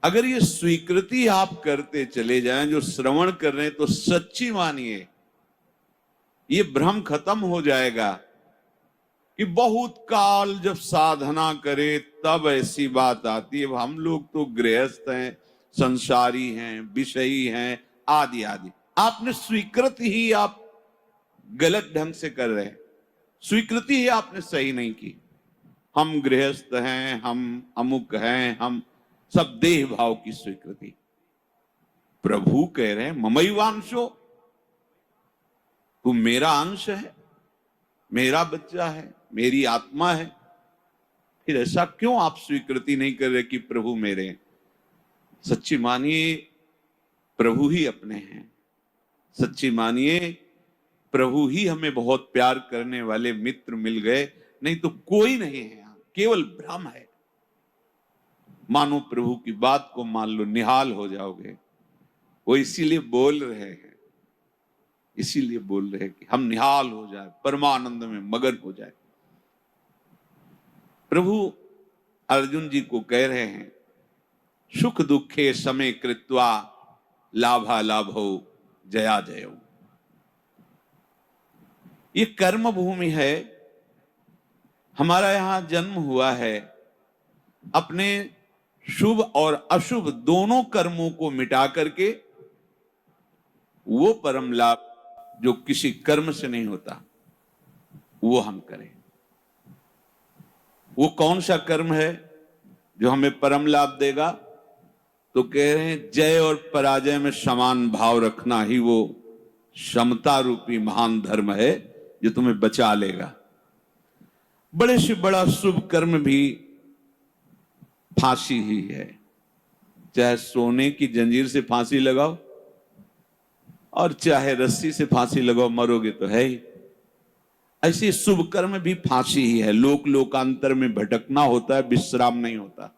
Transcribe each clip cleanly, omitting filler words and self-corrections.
अगर ये स्वीकृति आप करते चले जाएं, जो श्रवण कर रहे हैं तो सच्ची मानिए, ये भ्रम खत्म हो जाएगा कि बहुत काल जब साधना करे तब ऐसी बात आती है। हम लोग तो गृहस्थ हैं, संसारी हैं, विषयी हैं, आदि आदि। आपने स्वीकृति ही आप गलत ढंग से कर रहे हैं, स्वीकृति ही आपने सही नहीं की। हम गृहस्थ हैं, हम अमुक हैं, हम सब देह भाव की स्वीकृति। प्रभु कह रहे हैं ममैवांशो, तू मेरा अंश है, मेरा बच्चा है, मेरी आत्मा है। फिर ऐसा क्यों आप स्वीकृति नहीं कर रहे कि प्रभु मेरे हैं? सच्ची मानिए प्रभु ही अपने हैं, सच्ची मानिए प्रभु ही हमें बहुत प्यार करने वाले मित्र मिल गए, नहीं तो कोई नहीं है यहां, केवल भ्रम है। मानो प्रभु की बात को मान लो, निहाल हो जाओगे। वो इसीलिए बोल रहे हैं, इसीलिए बोल रहे हैं कि हम निहाल हो जाए, परमानंद में मगन हो जाए। प्रभु अर्जुन जी को कह रहे हैं सुख दुखे समय कृत्वा लाभा लाभो जया जयो। ये कर्म भूमि है, हमारा यहां जन्म हुआ है। अपने शुभ और अशुभ दोनों कर्मों को मिटा करके वो परम लाभ जो किसी कर्म से नहीं होता वो हम करें। वो कौन सा कर्म है जो हमें परम लाभ देगा? तो कह रहे हैं जय और पराजय में समान भाव रखना ही वो समता रूपी महान धर्म है जो तुम्हें बचा लेगा। बड़े से बड़ा शुभ कर्म भी फांसी ही है। चाहे सोने की जंजीर से फांसी लगाओ और चाहे रस्सी से फांसी लगाओ, मरोगे तो है ही। ऐसे शुभ कर्म भी फांसी ही है। लोक लोकांतर में भटकना होता है, विश्राम नहीं होता।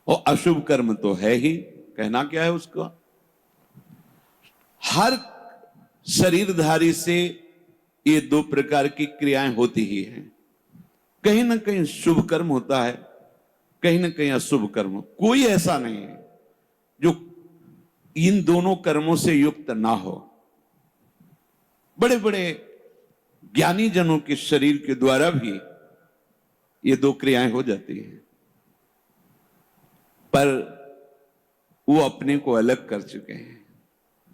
और अशुभ कर्म तो है ही, कहना क्या है उसको। हर शरीरधारी से ये दो प्रकार की क्रियाएं होती ही हैं। कहीं ना कहीं शुभ कर्म होता है, कहीं ना कहीं अशुभ कर्म। कोई ऐसा नहीं है जो इन दोनों कर्मों से युक्त ना हो। बड़े बड़े ज्ञानी जनों के शरीर के द्वारा भी ये दो क्रियाएं हो जाती हैं, पर वो अपने को अलग कर चुके हैं।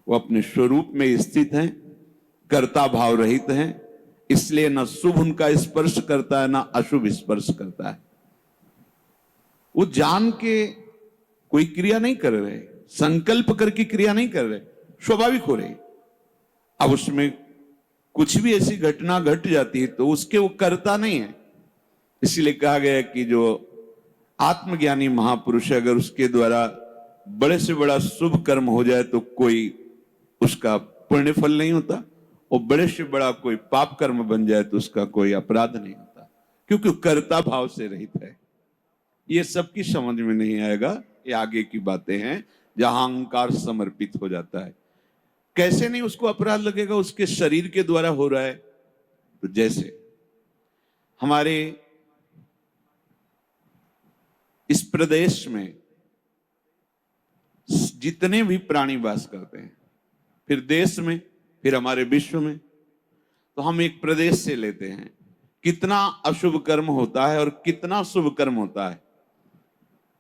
वो अपने स्वरूप में स्थित हैं, कर्ता भाव रहित हैं, इसलिए ना शुभ उनका स्पर्श करता है ना अशुभ स्पर्श करता है। वो जान के कोई क्रिया नहीं कर रहे, संकल्प करके क्रिया नहीं कर रहे, स्वाभाविक हो रही। अब उसमें कुछ भी ऐसी घटना घट जाती है तो उसके वो करता नहीं है। इसीलिए कहा गया कि जो आत्मज्ञानी महापुरुष है, अगर उसके द्वारा बड़े से बड़ा शुभ कर्म हो जाए तो कोई उसका पुण्य फल नहीं होता, और बड़े से बड़ा कोई पाप कर्म बन जाए तो उसका कोई अपराध नहीं होता, क्योंकि कर्ता भाव से रहित है। ये सबकी समझ में नहीं आएगा, ये आगे की बातें हैं जहां अहंकार समर्पित हो जाता है। कैसे नहीं उसको अपराध लगेगा? उसके शरीर के द्वारा हो रहा है। तो जैसे हमारे इस प्रदेश में जितने भी प्राणी वास करते हैं, फिर देश में, फिर हमारे विश्व में, तो हम एक प्रदेश से लेते हैं, कितना अशुभ कर्म होता है और कितना शुभ कर्म होता है।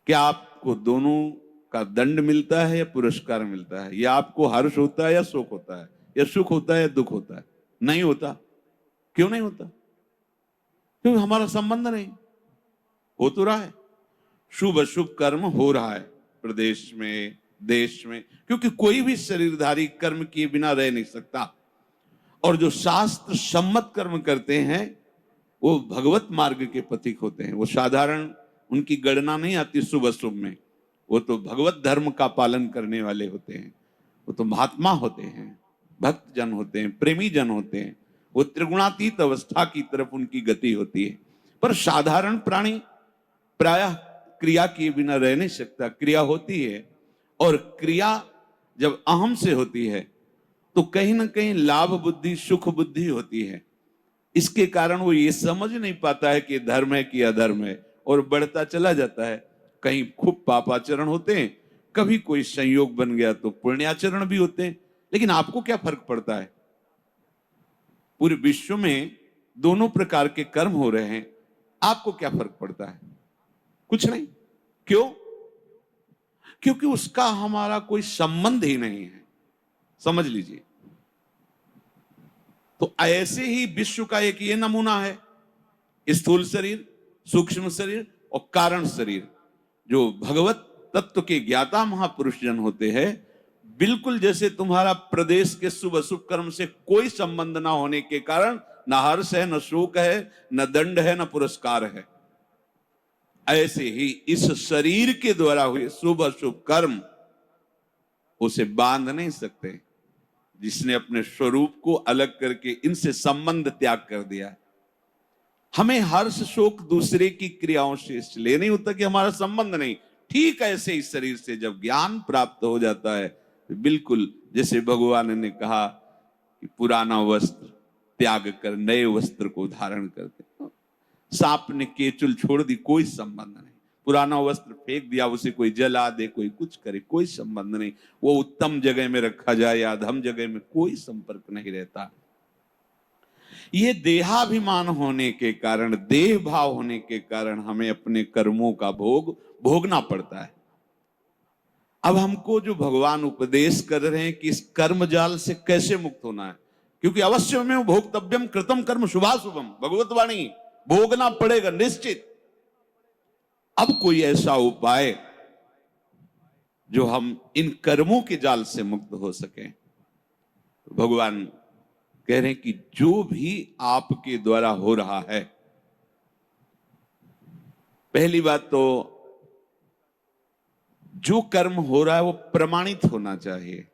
क्या आपको दोनों का दंड मिलता है या पुरस्कार मिलता है? या आपको हर्ष होता है या शोक होता है? या सुख होता है या दुख होता है? नहीं होता। क्यों नहीं होता? क्योंकि हमारा संबंध नहीं। हो तो रहा है, शुभ अशुभ कर्म हो रहा है प्रदेश में, देश में, क्योंकि कोई भी शरीरधारी कर्म किए बिना रह नहीं सकता। और जो शास्त्र सम्मत कर्म करते हैं वो भगवत मार्ग के पथिक होते हैं। वो साधारण उनकी गणना नहीं आती शुभ अशुभ में, वो तो भगवत धर्म का पालन करने वाले होते हैं। वो तो महात्मा होते हैं, भक्त जन होते हैं, प्रेमी जन होते हैं। वो त्रिगुणातीत अवस्था की तरफ उनकी गति होती है। पर साधारण प्राणी प्रायः क्रिया किए बिना रह नहीं सकता। क्रिया होती है, और क्रिया जब अहम से होती है तो कहीं ना कहीं लाभ बुद्धि, सुख बुद्धि होती है। इसके कारण वो ये समझ नहीं पाता है कि धर्म है कि अधर्म है, और बढ़ता चला जाता है। कहीं खूब पापाचरण होते हैं, कभी कोई संयोग बन गया तो पुण्याचरण भी होते हैं। लेकिन आपको क्या फर्क पड़ता है? पूरे विश्व में दोनों प्रकार के कर्म हो रहे हैं, आपको क्या फर्क पड़ता है? कुछ नहीं। क्यों? क्योंकि उसका हमारा कोई संबंध ही नहीं है। समझ लीजिए। तो ऐसे ही विश्व का एक ये नमूना है, स्थूल शरीर, सूक्ष्म शरीर और कारण शरीर। जो भगवत तत्व के ज्ञाता महापुरुष जन होते हैं, बिल्कुल जैसे तुम्हारा प्रदेश के शुभ अशुभ कर्म से कोई संबंध ना होने के कारण न हर्ष है, न शोक है, न दंड है, न पुरस्कार है, ऐसे ही इस शरीर के द्वारा हुए शुभ अशुभ कर्म उसे बांध नहीं सकते। जिसने अपने स्वरूप को अलग करके इनसे संबंध त्याग कर दिया। हमें हर्ष शोक दूसरे की क्रियाओं से इसलिए नहीं होता कि हमारा संबंध नहीं। ठीक ऐसे इस शरीर से जब ज्ञान प्राप्त हो जाता है, बिल्कुल जैसे भगवान ने कहा कि पुराना वस्त्र त्याग कर नए वस्त्र को धारण करते। सांप ने केचुल छोड़ दी, कोई संबंध नहीं। पुराना वस्त्र फेंक दिया, उसे कोई जला दे, कोई कुछ करे, कोई संबंध नहीं। वो उत्तम जगह में रखा जाए या अधम जगह में, कोई संपर्क नहीं रहता। ये देहाभिमान होने के कारण, देह भाव होने के कारण हमें अपने कर्मों का भोग भोगना पड़ता है। अब हमको जो भगवान उपदेश कर रहे हैं कि इस कर्म जाल से कैसे मुक्त होना है, क्योंकि अवश्य में भोक्तव्यम कृतम कर्म शुभाशुभम, भगवत वाणी, भोगना पड़ेगा निश्चित। अब कोई ऐसा उपाय जो हम इन कर्मों के जाल से मुक्त हो सके। भगवान कह रहे हैं कि जो भी आपके द्वारा हो रहा है, पहली बात तो जो कर्म हो रहा है वो प्रमाणित होना चाहिए,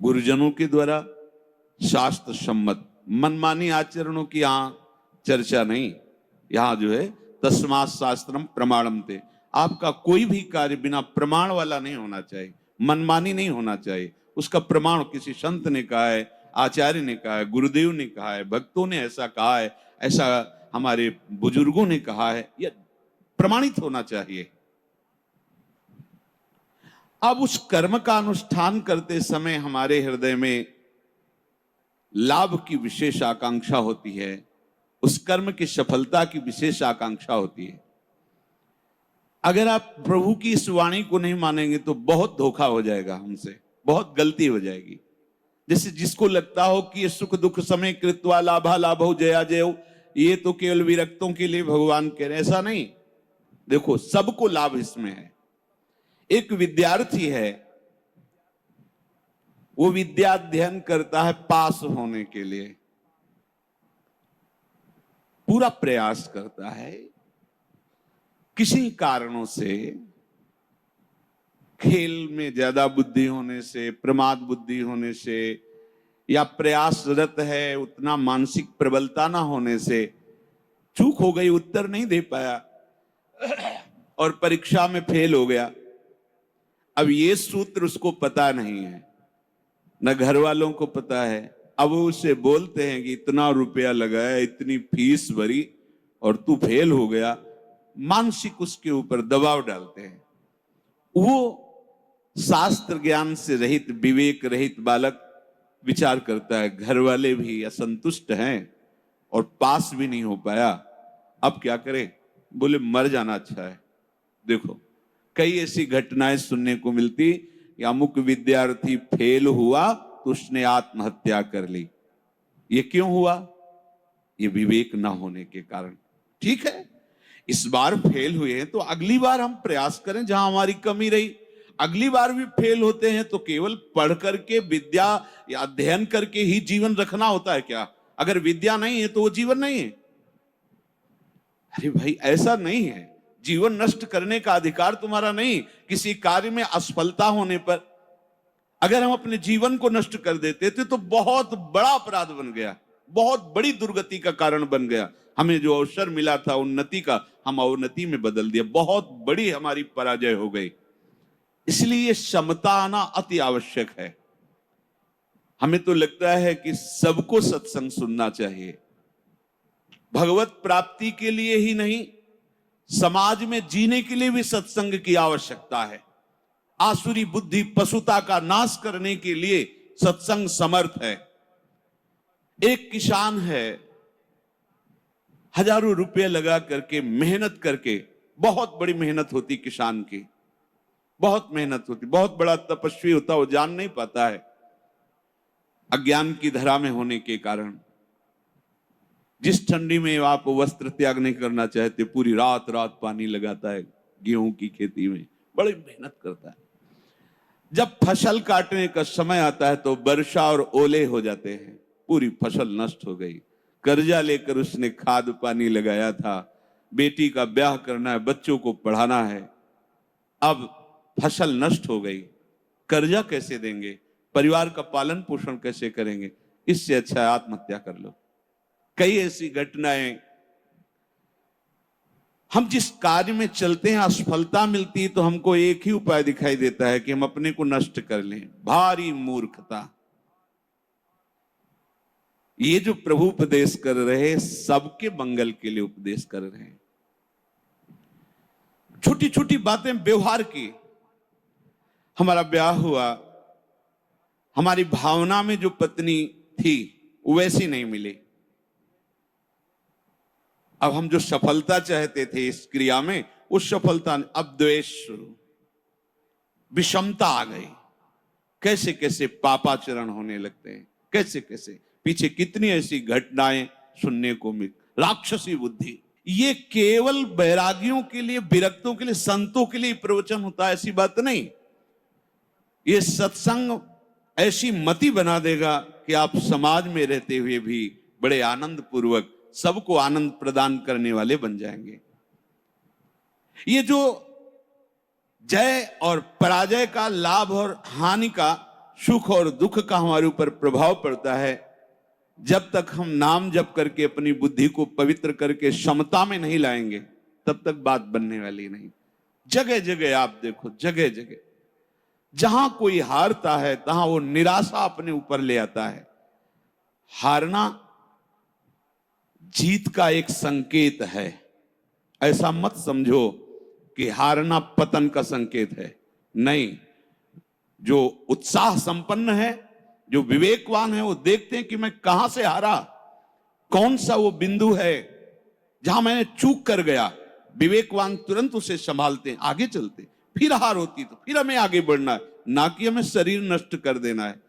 गुरुजनों के द्वारा शास्त्र सम्मत। मनमानी आचरणों की यहां चर्चा नहीं। यहां जो है तस्मात् शास्त्रम प्रमाणम ते, आपका कोई भी कार्य बिना प्रमाण वाला नहीं होना चाहिए, मनमानी नहीं होना चाहिए। उसका प्रमाण किसी संत ने कहा है, आचार्य ने कहा है, गुरुदेव ने कहा है, भक्तों ने ऐसा कहा है, ऐसा हमारे बुजुर्गों ने कहा है, यह प्रमाणित होना चाहिए। अब उस कर्म का अनुष्ठान करते समय हमारे हृदय में लाभ की विशेष आकांक्षा होती है, उस कर्म की सफलता की विशेष आकांक्षा होती है। अगर आप प्रभु की इस वाणी को नहीं मानेंगे तो बहुत धोखा हो जाएगा हमसे, बहुत गलती हो जाएगी। जैसे जिसको लगता हो कि ये सुख दुख समय कृत्वा लाभा लाभो जया जयो, ये तो केवल विरक्तों के लिए भगवान कह रहे, ऐसा नहीं। देखो सबको लाभ इसमें है। एक विद्यार्थी है, वो विद्या अध्ययन करता है पास होने के लिए, पूरा प्रयास करता है। किसी कारणों से, खेल में ज्यादा बुद्धि होने से, प्रमाद बुद्धि होने से, या प्रयासरत है उतना मानसिक प्रबलता ना होने से चूक हो गई, उत्तर नहीं दे पाया और परीक्षा में फेल हो गया। अब ये सूत्र उसको पता नहीं है, न घर वालों को पता है। अब वो उसे बोलते हैं कि इतना रुपया लगाया, इतनी फीस भरी और तू फेल हो गया। मानसिक उसके ऊपर दबाव डालते हैं। वो शास्त्र ज्ञान से रहित, विवेक रहित बालक विचार करता है, घर वाले भी असंतुष्ट हैं और पास भी नहीं हो पाया, अब क्या करें? बोले मर जाना अच्छा है। देखो कई ऐसी घटनाएं सुनने को मिलती कि अमुक विद्यार्थी फेल हुआ तो उसने आत्महत्या कर ली। ये क्यों हुआ? ये विवेक ना होने के कारण। ठीक है, इस बार फेल हुए हैं तो अगली बार हम प्रयास करें जहां हमारी कमी रही। अगली बार भी फेल होते हैं तो केवल पढ़ करके, विद्या या अध्ययन करके ही जीवन रखना होता है क्या? अगर विद्या नहीं है तो वो जीवन नहीं है। अरे भाई ऐसा नहीं है, जीवन नष्ट करने का अधिकार तुम्हारा नहीं। किसी कार्य में असफलता होने पर अगर हम अपने जीवन को नष्ट कर देते थे तो बहुत बड़ा अपराध बन गया, बहुत बड़ी दुर्गति का कारण बन गया। हमें जो अवसर मिला था उन्नति का, हम अवनति में बदल दिया, बहुत बड़ी हमारी पराजय हो गई। इसलिए ये समता आना अति आवश्यक है। हमें तो लगता है कि सबको सत्संग सुनना चाहिए, भगवत प्राप्ति के लिए ही नहीं, समाज में जीने के लिए भी सत्संग की आवश्यकता है। आसुरी बुद्धि पशुता का नाश करने के लिए सत्संग समर्थ है। एक किसान है, हजारों रुपए लगा करके मेहनत करके, बहुत बड़ी मेहनत होती किसान की, बहुत मेहनत होती, बहुत बड़ा तपस्वी होता, वो जान नहीं पाता है अज्ञान की धरा में होने के कारण। जिस ठंडी में आप वस्त्र त्याग नहीं करना चाहते, पूरी रात रात पानी लगाता है गेहूं की खेती में, बड़ी मेहनत करता है। जब फसल काटने का समय आता है तो वर्षा और ओले हो जाते हैं, पूरी फसल नष्ट हो गई। कर्जा लेकर उसने खाद पानी लगाया था, बेटी का ब्याह करना है, बच्चों को पढ़ाना है, अब फसल नष्ट हो गई, कर्जा कैसे देंगे, परिवार का पालन पोषण कैसे करेंगे? इससे अच्छा है आत्महत्या कर लो। कई ऐसी घटनाएं, हम जिस कार्य में चलते हैं असफलता मिलती है तो हमको एक ही उपाय दिखाई देता है कि हम अपने को नष्ट कर लें। भारी मूर्खता। ये जो प्रभु उपदेश कर रहे हैं सबके मंगल के लिए उपदेश कर रहे हैं। छोटी छोटी बातें व्यवहार की। हमारा ब्याह हुआ, हमारी भावना में जो पत्नी थी वैसी नहीं मिली। अब हम जो सफलता चाहते थे इस क्रिया में, उस सफलता ने, अब द्वेष शुरू, विषमता आ गई। कैसे कैसे पापाचरण होने लगते हैं, कैसे कैसे पीछे कितनी ऐसी घटनाएं सुनने को मिल। राक्षसी बुद्धि। ये केवल बैरागियों के लिए, विरक्तों के लिए, संतों के लिए प्रवचन होता है, ऐसी बात नहीं। ये सत्संग ऐसी मति बना देगा कि आप समाज में रहते हुए भी बड़े आनंद पूर्वक सबको आनंद प्रदान करने वाले बन जाएंगे। ये जो जय और पराजय का, लाभ और हानि का, सुख और दुख का हमारे ऊपर प्रभाव पड़ता है, जब तक हम नाम जप करके अपनी बुद्धि को पवित्र करके समता में नहीं लाएंगे तब तक बात बनने वाली नहीं। जगह जगह आप देखो, जगह जगह जहां कोई हारता है तहां वो निराशा अपने ऊपर ले आता है। हारना जीत का एक संकेत है। ऐसा मत समझो कि हारना पतन का संकेत है, नहीं। जो उत्साह संपन्न है, जो विवेकवान है, वो देखते हैं कि मैं कहां से हारा, कौन सा वो बिंदु है जहां मैंने चूक कर गया। विवेकवान तुरंत उसे संभालते हैं, आगे चलते। फिर हार होती तो फिर हमें आगे बढ़ना है, ना कि हमें शरीर नष्ट कर देना है,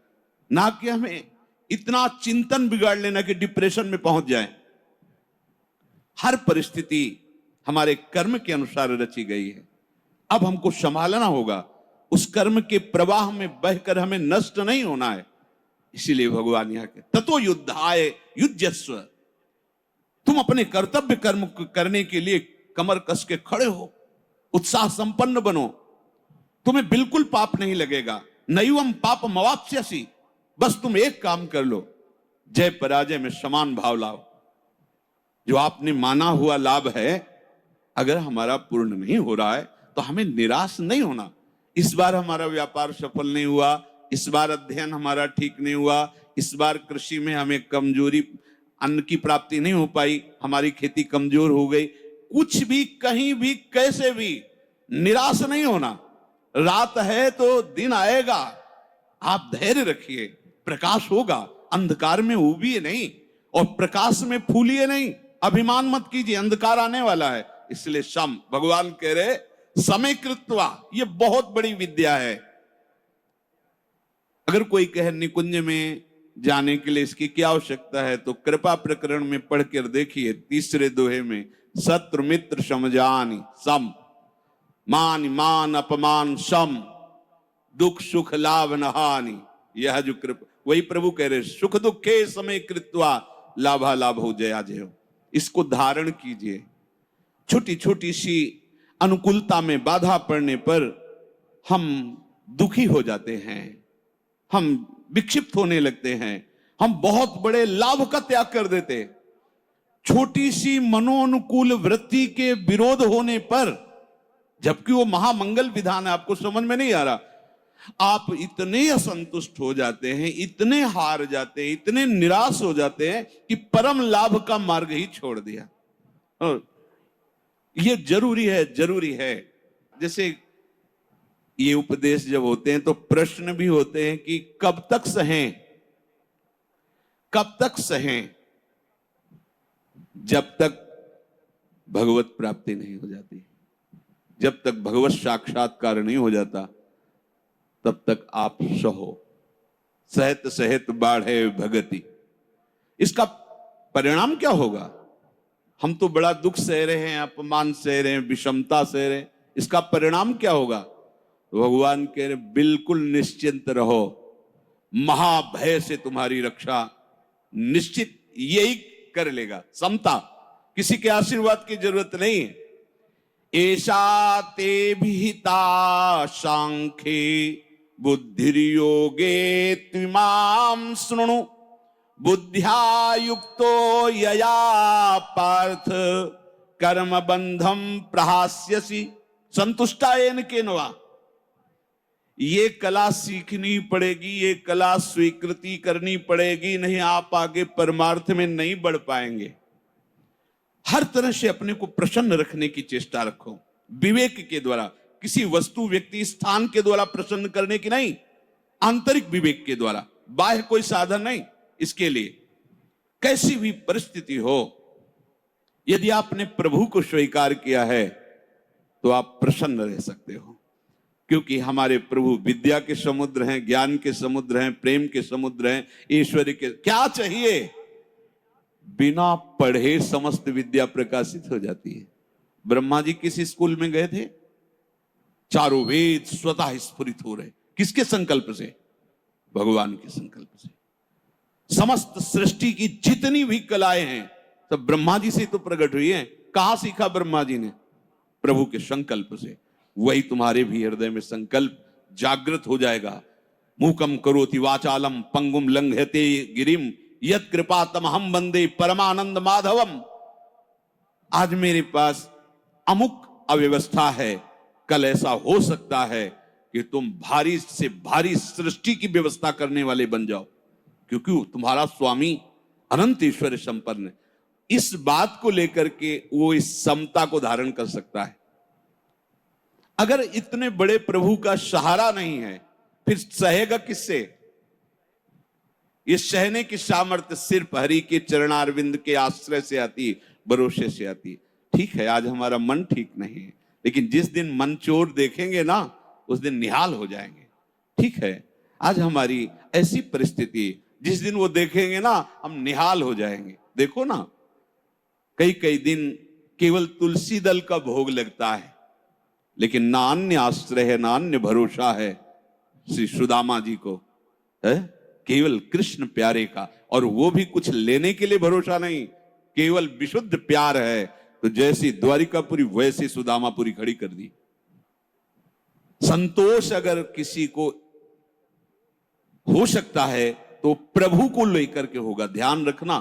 ना कि हमें इतना चिंतन बिगाड़ लेना कि डिप्रेशन में पहुंच जाए। हर परिस्थिति हमारे कर्म के अनुसार रची गई है। अब हमको संभालना होगा, उस कर्म के प्रवाह में बहकर हमें नष्ट नहीं होना है। इसीलिए भगवान यहाँ के ततो युद्धाय युज्यस्व। तुम अपने कर्तव्य कर्म करने के लिए कमर कस के खड़े हो, उत्साह संपन्न बनो, तुम्हें बिल्कुल पाप नहीं लगेगा। नैवम पाप मवाप्स्यसि। बस तुम एक काम कर लो, जय पराजय में समान भाव लाओ। जो आपने माना हुआ लाभ है, अगर हमारा पूर्ण नहीं हो रहा है तो हमें निराश नहीं होना। इस बार हमारा व्यापार सफल नहीं हुआ, इस बार अध्ययन हमारा ठीक नहीं हुआ, इस बार कृषि में हमें कमजोरी, अन्न की प्राप्ति नहीं हो पाई, हमारी खेती कमजोर हो गई। कुछ भी, कहीं भी, कैसे भी निराश नहीं होना। रात है तो दिन आएगा, आप धैर्य रखिए, प्रकाश होगा। अंधकार में उबिए नहीं और प्रकाश में फूलिए नहीं। अभिमान मत कीजिए, अंधकार आने वाला है। इसलिए सम, भगवान कह रहे समय कृत्वा, ये बहुत बड़ी विद्या है। अगर कोई कहे निकुंज में जाने के लिए इसकी क्या आवश्यकता है, तो कृपा प्रकरण में पढ़कर देखिए, तीसरे दोहे में, शत्रु मित्र समझानी सम, मान मान अपमान सम, दुख सुख लाभ न हानि। यह जो कृपा, वही प्रभु कह रहे, सुख दुखे समय कृत्वा लाभा लाभ हो जया जय। इसको धारण कीजिए। छोटी छोटी सी अनुकूलता में बाधा पड़ने पर हम दुखी हो जाते हैं, हम विक्षिप्त होने लगते हैं, हम बहुत बड़े लाभ का त्याग कर देते। छोटी सी मनोनुकूल वृत्ति के विरोध होने पर, जबकि वो महामंगल विधान है, आपको समझ में नहीं आ रहा, आप इतने असंतुष्ट हो जाते हैं, इतने हार जाते हैं, इतने निराश हो जाते हैं कि परम लाभ का मार्ग ही छोड़ दिया। और ये जरूरी है। जैसे ये उपदेश जब होते हैं तो प्रश्न भी होते हैं कि कब तक सहें, कब तक सहें? जब तक भगवत प्राप्ति नहीं हो जाती, जब तक भगवत साक्षात्कार नहीं हो जाता, तब तक आप सहो। सहत सहत बाढ़े भगति। इसका परिणाम क्या होगा? हम तो बड़ा दुख सह रहे हैं, अपमान सह रहे हैं, विषमता सह रहे हैं, इसका परिणाम क्या होगा? भगवान कह रहे बिल्कुल निश्चिंत रहो, महाभय से तुम्हारी रक्षा निश्चित यही कर लेगा। समता, किसी के आशीर्वाद की जरूरत नहीं है। ऐसा ते विहिता सांख्ये बुद्धिर्योगे त्विमां शृणु बुद्ध्या युक्तो यया पार्थ कर्म बंधम प्रहास्यसि संतुष्टायेन केनवा। ये कला सीखनी पड़ेगी, ये कला स्वीकृति करनी पड़ेगी, नहीं आप आगे परमार्थ में नहीं बढ़ पाएंगे। हर तरह से अपने को प्रसन्न रखने की चेष्टा रखो, विवेक के द्वारा, किसी वस्तु व्यक्ति स्थान के द्वारा प्रसन्न करने की नहीं, आंतरिक विवेक के द्वारा, बाह्य कोई साधन नहीं। इसके लिए कैसी भी परिस्थिति हो, यदि आपने प्रभु को स्वीकार किया है तो आप प्रसन्न रह सकते हो, क्योंकि हमारे प्रभु विद्या के समुद्र हैं, ज्ञान के समुद्र हैं, प्रेम के समुद्र हैं, ईश्वर के। क्या चाहिए? बिना पढ़े समस्त विद्या प्रकाशित हो जाती है। ब्रह्मा जी किस स्कूल में गए थे? चारों वेद स्वतः स्फुरित हो रहे। किसके संकल्प से? भगवान के संकल्प से। समस्त सृष्टि की जितनी भी कलाएं हैं सब ब्रह्मा जी से तो प्रकट हुई हैं। कहां सीखा ब्रह्मा जी ने? प्रभु के संकल्प से। वही तुम्हारे भी हृदय में संकल्प जागृत हो जाएगा। मूकम करोति वाचालम पंगुम लंघयते गिरिम यत् कृपा तमहम वंदे परमानंद माधवम। आज मेरे पास अमुक अव्यवस्था है, कल ऐसा हो सकता है कि तुम भारी से भारी सृष्टि की व्यवस्था करने वाले बन जाओ, क्योंकि तुम्हारा स्वामी अनंत ईश्वर संपन्न है। इस बात को लेकर के वो इस समता को धारण कर सकता है। अगर इतने बड़े प्रभु का सहारा नहीं है, फिर सहेगा किससे? ये सहने की सामर्थ्य सिर्फ हरि के चरणारविंद के आश्रय से आती, भरोसे से आती। ठीक है, आज हमारा मन ठीक नहीं है, लेकिन जिस दिन मन चोर देखेंगे ना, उस दिन निहाल हो जाएंगे। ठीक है, आज हमारी ऐसी परिस्थिति, जिस दिन वो देखेंगे ना, हम निहाल हो जाएंगे। देखो ना, कई कई दिन केवल तुलसी दल का भोग लगता है, लेकिन ना अन्य आश्रय है, ना अन्य भरोसा है श्री सुदामा जी को, है केवल कृष्ण प्यारे का। और वो भी कुछ लेने के लिए भरोसा नहीं, केवल विशुद्ध प्यार है। तो जैसी द्वारिकापुरी वैसी सुदामापुरी खड़ी कर दी। संतोष अगर किसी को हो सकता है तो प्रभु को लेकर के होगा। ध्यान रखना,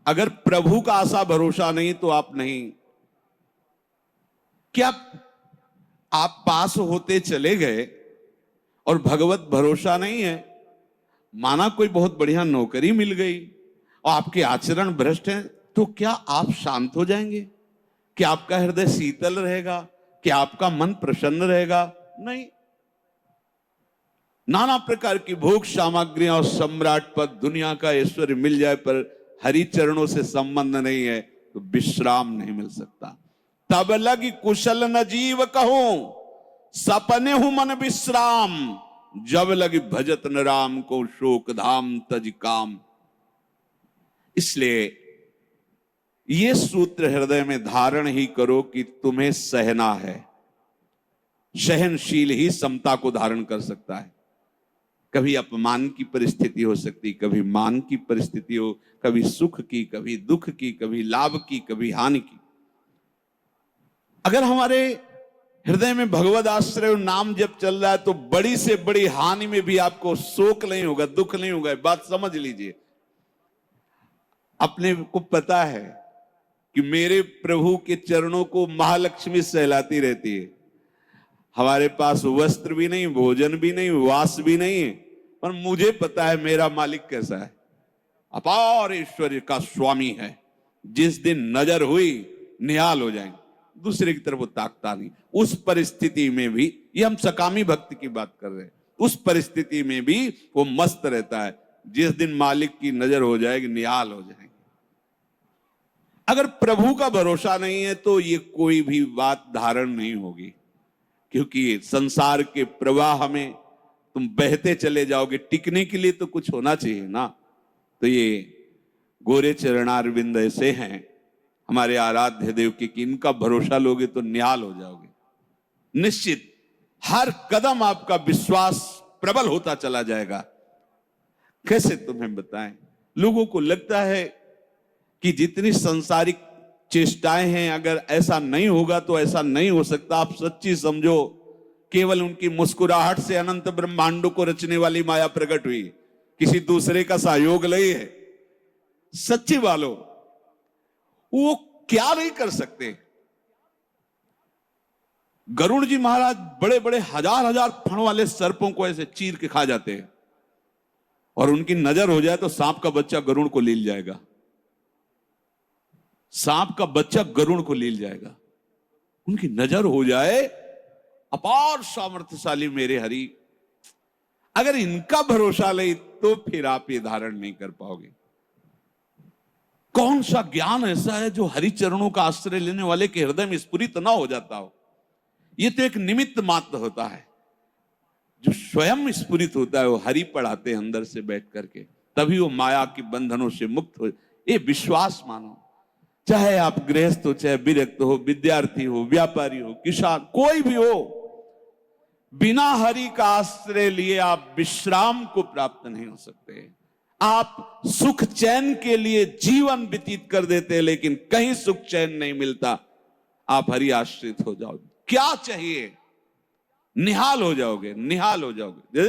अगर प्रभु का आशा भरोसा नहीं तो आप नहीं। क्या आप पास होते चले गए और भगवत भरोसा नहीं है? माना कोई बहुत बढ़िया नौकरी मिल गई और आपके आचरण भ्रष्ट हैं, तो क्या आप शांत हो जाएंगे? क्या आपका हृदय शीतल रहेगा? क्या आपका मन प्रसन्न रहेगा? नहीं। नाना प्रकार की भोग सामग्रियां और सम्राट पद, दुनिया का ऐश्वर्य मिल जाए, पर हरि चरणों से संबंध नहीं है तो विश्राम नहीं मिल सकता। तब लगी कुशल न जीव कहूं, सपने हूं मन विश्राम, जब लगी भजत न राम को, शोक धाम तज काम। इसलिए ये सूत्र हृदय में धारण ही करो कि तुम्हें सहना है। सहनशील ही समता को धारण कर सकता है। कभी अपमान की परिस्थिति हो सकती, कभी मान की परिस्थिति हो, कभी सुख की, कभी दुख की, कभी लाभ की, कभी हानि की। अगर हमारे हृदय में भगवत आश्रय और नाम जब चल रहा है तो बड़ी से बड़ी हानि में भी आपको शोक नहीं होगा, दुख नहीं होगा। बात समझ लीजिए। अपने को पता है कि मेरे प्रभु के चरणों को महालक्ष्मी सहलाती रहती है। हमारे पास वस्त्र भी नहीं, भोजन भी नहीं, वास भी नहीं है, पर मुझे पता है मेरा मालिक कैसा है। अपार ऐश्वर्य का स्वामी है। जिस दिन नजर हुई निहाल हो जाएंगे। दूसरे की तरफ वो ताकता नहीं। उस परिस्थिति में भी, ये हम सकामी भक्ति की बात कर रहे हैं, उस परिस्थिति में भी वो मस्त रहता है। जिस दिन मालिक की नजर हो जाएगी, निहाल हो जाएगी। अगर प्रभु का भरोसा नहीं है तो ये कोई भी बात धारण नहीं होगी, क्योंकि संसार के प्रवाह में तुम बहते चले जाओगे, टिकने के लिए तो कुछ होना चाहिए ना। तो ये गोरे चरणारविंद ऐसे हैं हमारे आराध्य देव के कि इनका भरोसा लोगे तो निहाल हो जाओगे। निश्चित हर कदम आपका विश्वास प्रबल होता चला जाएगा। कैसे तुम्हें बताएं, लोगों को लगता है कि जितनी सांसारिक चेष्टाएं हैं, अगर ऐसा नहीं होगा तो ऐसा नहीं हो सकता। आप सच्ची समझो, केवल उनकी मुस्कुराहट से अनंत ब्रह्मांडों को रचने वाली माया प्रकट हुई, किसी दूसरे का सहयोग नहीं है। सच्ची वालों, वो क्या नहीं कर सकते। गरुड़ जी महाराज बड़े बड़े हजार हजार फण वाले सर्पों को ऐसे चीर के खा जाते हैं, और उनकी नजर हो जाए तो सांप का बच्चा गरुड़ को लील जाएगा। सांप का बच्चा गरुड़ को लील जाएगा, उनकी नजर हो जाए। अपार सामर्थ्यशाली मेरे हरि, अगर इनका भरोसा नहीं तो फिर आप ये धारण नहीं कर पाओगे। कौन सा ज्ञान ऐसा है जो हरि चरणों का आश्रय लेने वाले के हृदय में स्फुरित ना हो जाता हो। ये तो एक निमित्त मात्र होता है, जो स्वयं स्फुरित होता है वो हरि पढ़ाते हैं अंदर से बैठ करके, तभी वो माया के बंधनों से मुक्त हो। ये विश्वास मानो, चाहे आप गृहस्थ हो, चाहे विरक्त हो, विद्यार्थी हो, व्यापारी हो, किसान, कोई भी हो, बिना हरि का आश्रय लिए आप विश्राम को प्राप्त नहीं हो सकते। आप सुख चैन के लिए जीवन व्यतीत कर देते हैं, लेकिन कहीं सुख चैन नहीं मिलता। आप हरि आश्रित हो जाओ, क्या चाहिए, निहाल हो जाओगे, निहाल हो जाओगे।